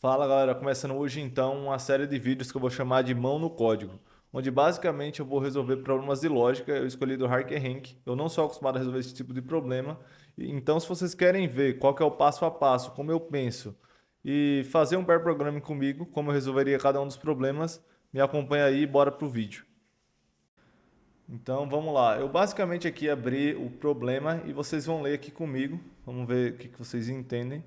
Fala galera, começando hoje então uma série de vídeos que eu vou chamar de Mão no Código, onde basicamente eu vou resolver problemas de lógica. Eu escolhi do HackerRank, eu não sou acostumado a resolver esse tipo de problema, então se vocês querem ver qual que é o passo a passo, como eu penso, e fazer um pair programming comigo, como eu resolveria cada um dos problemas, me acompanha aí e bora pro vídeo. Então vamos lá, eu basicamente aqui abri o problema e vocês vão ler aqui comigo, vamos ver o que vocês entendem.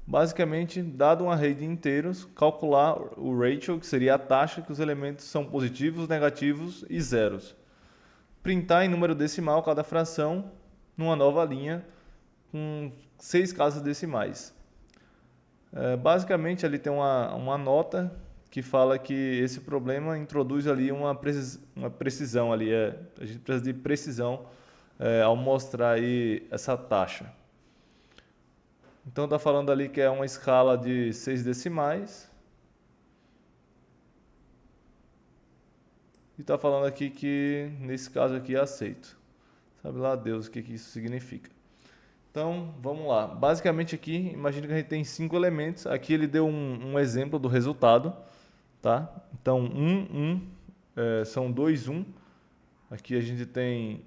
Basicamente, dado um array de inteiros, calcular o ratio, que seria a taxa que os elementos são positivos, negativos e zeros. Printar em número decimal cada fração numa nova linha com 6 casas decimais. Basicamente, ali tem uma nota que fala que esse problema introduz ali uma precisão ali. A gente precisa de precisão ao mostrar aí essa taxa. Então está falando ali que é uma escala de 6 decimais. E está falando aqui que nesse caso aqui é aceito. Sabe lá Deus o que isso significa. Então vamos lá. Basicamente aqui, imagina que a gente tem 5 elementos. Aqui ele deu um exemplo do resultado. Tá? Então são 2, 1. Aqui a gente tem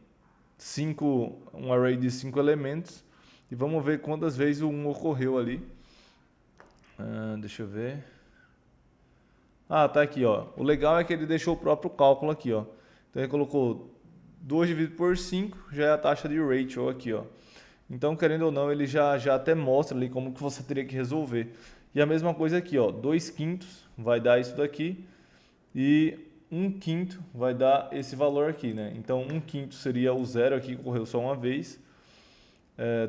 um array de 5 elementos. E vamos ver quantas vezes o 1 ocorreu ali. Deixa eu ver. Ah, tá aqui, ó. O legal é que ele deixou o próprio cálculo aqui, ó. Então ele colocou 2 dividido por 5, já é a taxa de ratio aqui, ó. Então, querendo ou não, ele já até mostra ali como que você teria que resolver. E a mesma coisa aqui, ó. 2 quintos vai dar isso daqui e 1 quinto vai dar esse valor aqui, né? Então, 1 quinto seria o zero aqui que ocorreu só uma vez.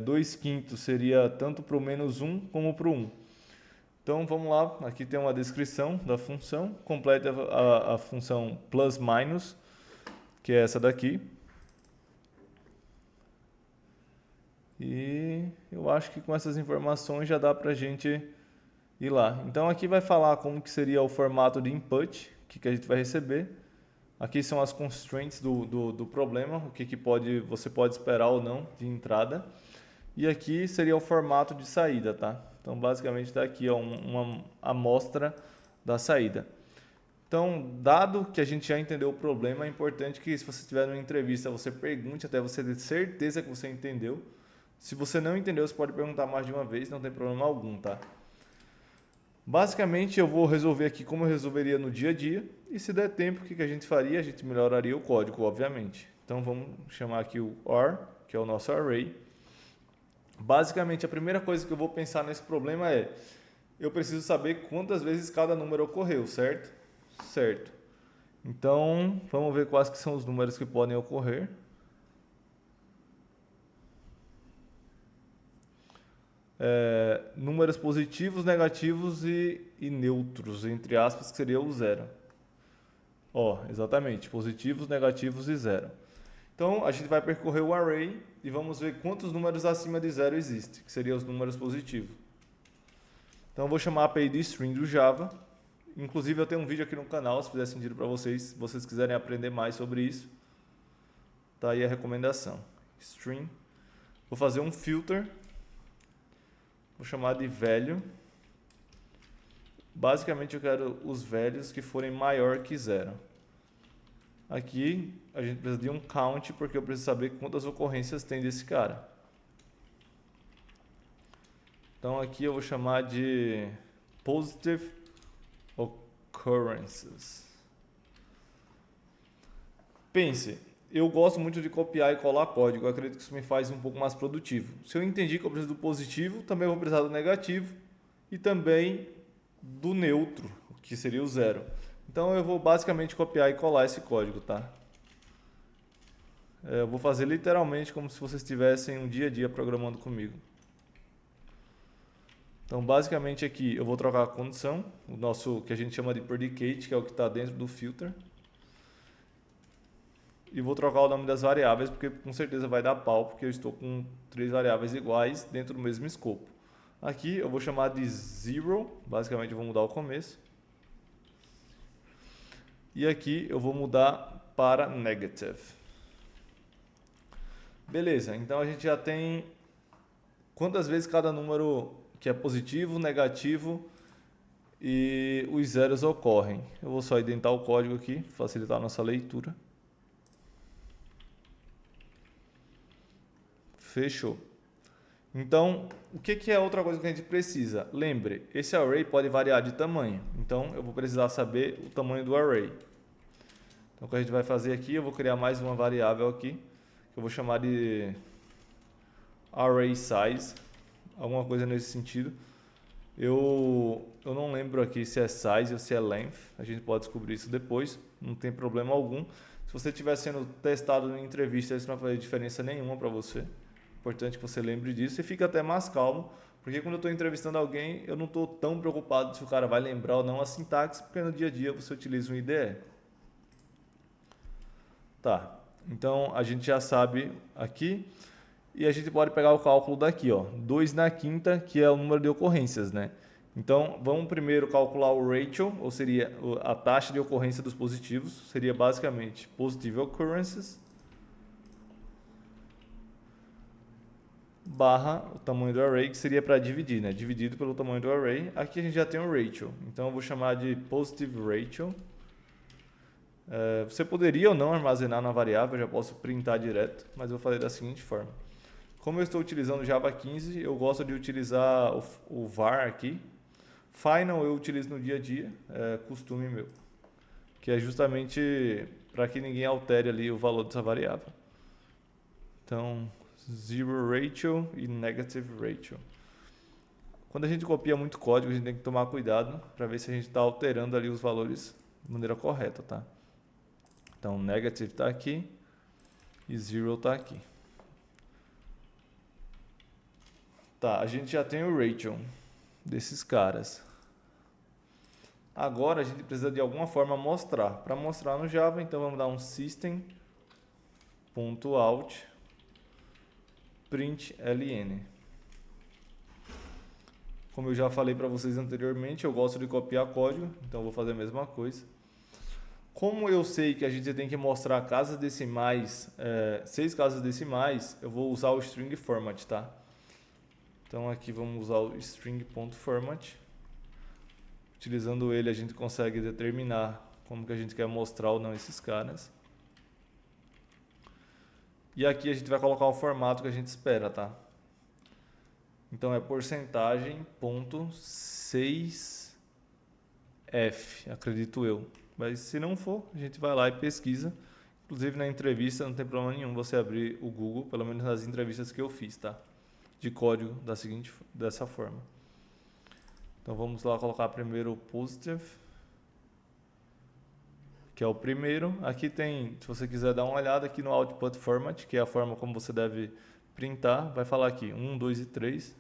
2 quintos seria tanto para o menos 1 como para o 1. Então vamos lá, aqui tem uma descrição da função, complete a função plus minus, que é essa daqui. E eu acho que com essas informações já dá para a gente ir lá. Então aqui vai falar como que seria o formato de input, que a gente vai receber. Aqui são as constraints do problema, o que você pode esperar ou não de entrada. E aqui seria o formato de saída, tá? Então, basicamente, está aqui ó, uma amostra da saída. Então, dado que a gente já entendeu o problema, é importante que se você estiver numa entrevista, você pergunte até você ter certeza que você entendeu. Se você não entendeu, você pode perguntar mais de uma vez, não tem problema algum, tá? Basicamente, eu vou resolver aqui como eu resolveria no dia a dia. E se der tempo, o que a gente faria? A gente melhoraria o código, obviamente. Então, vamos chamar aqui o OR, que é o nosso array. Basicamente, a primeira coisa que eu vou pensar nesse problema é: eu preciso saber quantas vezes cada número ocorreu, certo? Certo. Então, vamos ver quais que são os números que podem ocorrer. Números positivos, negativos e neutros, entre aspas, que seria o zero. Ó, exatamente, positivos, negativos e zero. Então, a gente vai percorrer o array e vamos ver quantos números acima de zero existem, que seriam os números positivos. Então, eu vou chamar a API de string do Java. Inclusive, eu tenho um vídeo aqui no canal, se fizer sentido para vocês, se vocês quiserem aprender mais sobre isso. Tá aí a recomendação. String. Vou fazer um filter. Vou chamar de velho. Basicamente, eu quero os velhos que forem maior que zero. Aqui, a gente precisa de um count, porque eu preciso saber quantas ocorrências tem desse cara. Então, aqui eu vou chamar de positive occurrences. Pense, eu gosto muito de copiar e colar código. Eu acredito que isso me faz um pouco mais produtivo. Se eu entendi que eu preciso do positivo, também vou precisar do negativo e também do neutro, que seria o zero. Então eu vou basicamente copiar e colar esse código, tá? Eu vou fazer literalmente como se vocês estivessem um dia a dia programando comigo. Então basicamente aqui eu vou trocar a condição, o nosso que a gente chama de predicate, que é o que está dentro do filter. E vou trocar o nome das variáveis, porque com certeza vai dar pau, porque eu estou com 3 variáveis iguais dentro do mesmo escopo. Aqui eu vou chamar de zero, basicamente eu vou mudar o começo. E aqui eu vou mudar para negative. Beleza, então a gente já tem quantas vezes cada número que é positivo, negativo e os zeros ocorrem. Eu vou só indentar o código aqui, facilitar a nossa leitura. Fechou. Então, o que é outra coisa que a gente precisa? Lembre, esse array pode variar de tamanho. Então, eu vou precisar saber o tamanho do array. Então, o que a gente vai fazer aqui, eu vou criar mais uma variável aqui, que eu vou chamar de array size, alguma coisa nesse sentido. Eu não lembro aqui se é size ou se é length, a gente pode descobrir isso depois, não tem problema algum. Se você estiver sendo testado em entrevista, isso não vai fazer diferença nenhuma para você. Importante que você lembre disso e fique até mais calmo, porque quando eu estou entrevistando alguém, eu não estou tão preocupado se o cara vai lembrar ou não a sintaxe, porque no dia a dia você utiliza um IDE. Tá, então a gente já sabe aqui e a gente pode pegar o cálculo daqui, ó, 2 na quinta, que é o número de ocorrências, né? Então vamos primeiro calcular o ratio, ou seria a taxa de ocorrência dos positivos, seria basicamente positive occurrences barra o tamanho do array, que seria para dividir, né? Dividido pelo tamanho do array. Aqui a gente já tem o ratio, então eu vou chamar de positive ratio. Você poderia ou não armazenar na variável, eu já posso printar direto, mas eu vou fazer da seguinte forma. Como eu estou utilizando Java 15, eu gosto de utilizar o var aqui. Final eu utilizo no dia a dia, é costume meu, que é justamente para que ninguém altere ali o valor dessa variável. Então, zero ratio e negative ratio. Quando a gente copia muito código, a gente tem que tomar cuidado para ver se a gente está alterando ali os valores de maneira correta, tá? Então, negative está aqui e zero está aqui. Tá, a gente já tem o ratio desses caras. Agora a gente precisa de alguma forma mostrar. Para mostrar no Java, então vamos dar um system.out println. Como eu já falei para vocês anteriormente, eu gosto de copiar código, então eu vou fazer a mesma coisa. Como eu sei que a gente tem que mostrar casas decimais, 6 casas decimais, eu vou usar o string format, tá? Então aqui vamos usar o string.format. Utilizando ele a gente consegue determinar como que a gente quer mostrar ou não esses caras. E aqui a gente vai colocar o formato que a gente espera, tá? Então é porcentagem.6f, acredito eu. Mas se não for, a gente vai lá e pesquisa. Inclusive na entrevista não tem problema nenhum você abrir o Google, pelo menos nas entrevistas que eu fiz, tá? De código dessa forma. Então vamos lá colocar primeiro o positive, que é o primeiro. Aqui tem, se você quiser dar uma olhada aqui no output format, que é a forma como você deve printar, vai falar aqui 1, 2 e 3,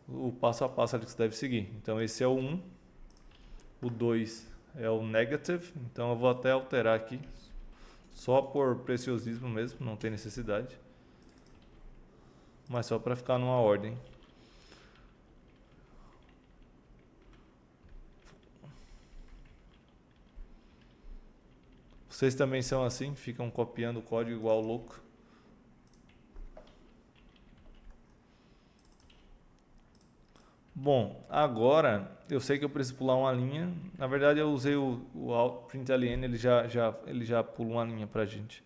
o passo a passo ali que você deve seguir. Então esse é o 1, o 2 é o negative, então eu vou até alterar aqui, só por preciosismo mesmo, não tem necessidade, mas só para ficar numa ordem. Vocês também são assim? Ficam copiando o código igual louco? Bom, agora eu sei que eu preciso pular uma linha. Na verdade eu usei o println, ele já pula uma linha pra gente.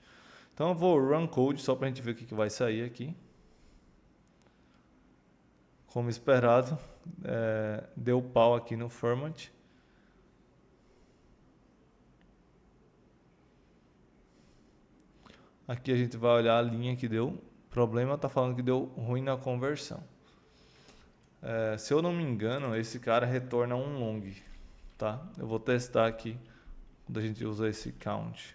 Então eu vou run code só pra gente ver o que vai sair aqui. Como esperado, deu pau aqui no format. Aqui a gente vai olhar a linha que deu problema, está falando que deu ruim na conversão. Se eu não me engano, esse cara retorna um long, tá? Eu vou testar aqui quando a gente usa esse count.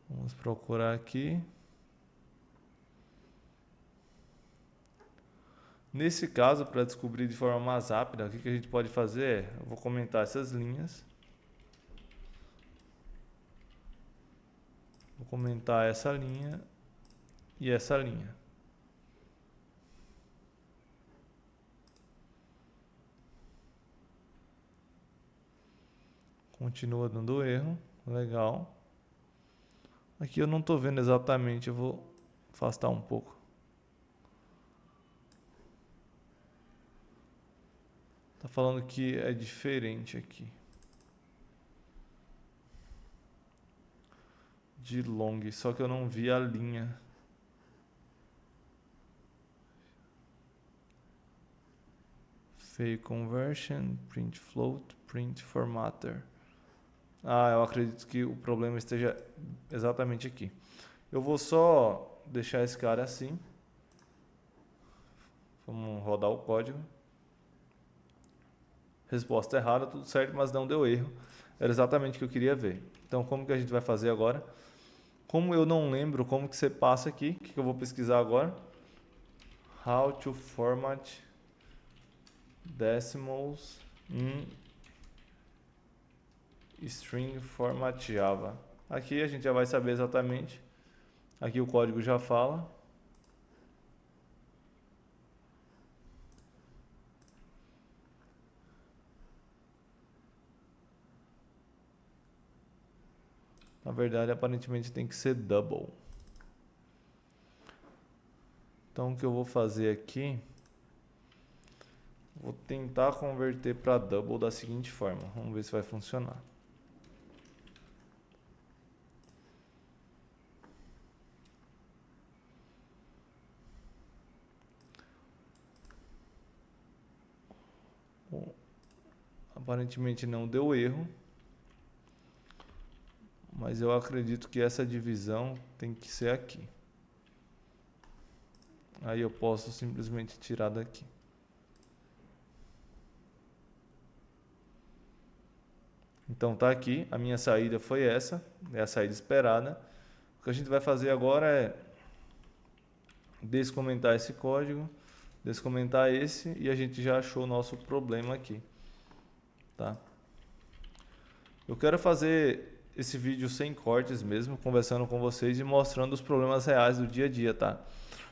Vamos procurar aqui. Nesse caso, para descobrir de forma mais rápida, o que a gente pode fazer eu vou comentar essas linhas. Vou comentar essa linha e essa linha. Continua dando erro, legal. Aqui eu não estou vendo exatamente, eu vou afastar um pouco. Tá falando que é diferente aqui. De long, só que eu não vi a linha. Fail conversion, print float, print formatter. Ah, eu acredito que o problema esteja exatamente aqui. Eu vou só deixar esse cara assim. Vamos rodar o código. Resposta errada, tudo certo, mas não deu erro. Era exatamente o que eu queria ver. Então, como que a gente vai fazer agora? Como eu não lembro como que você passa aqui, o que eu vou pesquisar agora? How to format decimals in string format Java. Aqui a gente já vai saber exatamente. Aqui o código já fala. Na verdade, aparentemente tem que ser double. Então, o que eu vou fazer aqui, vou tentar converter para double da seguinte forma. Vamos ver se vai funcionar. Bom, aparentemente não deu erro. Mas eu acredito que essa divisão tem que ser aqui. Aí eu posso simplesmente tirar daqui. Então tá aqui, a minha saída foi essa, é a saída esperada. O que a gente vai fazer agora é descomentar esse código, descomentar esse e a gente já achou o nosso problema aqui. Tá? Eu quero fazer esse vídeo sem cortes mesmo, conversando com vocês e mostrando os problemas reais do dia a dia, tá?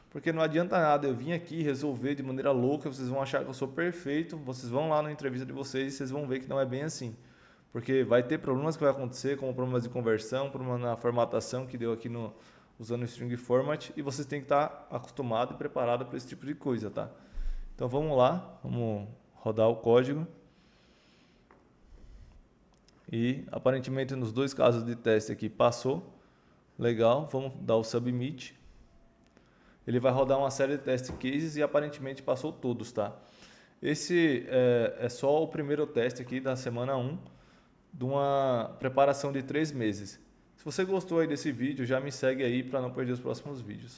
Porque não adianta nada eu vir aqui resolver de maneira louca, vocês vão achar que eu sou perfeito, vocês vão lá na entrevista de vocês e vocês vão ver que não é bem assim. Porque vai ter problemas que vai acontecer, como problemas de conversão, problema na formatação que deu aqui usando o string format, e vocês têm que estar acostumado e preparado para esse tipo de coisa, tá? Então vamos lá, vamos rodar o código. E aparentemente nos dois casos de teste aqui passou. Legal, vamos dar o submit. Ele vai rodar uma série de test cases e aparentemente passou todos, tá? Esse é só o primeiro teste aqui da semana 1 de uma preparação de 3 meses. Se você gostou aí desse vídeo, já me segue aí para não perder os próximos vídeos.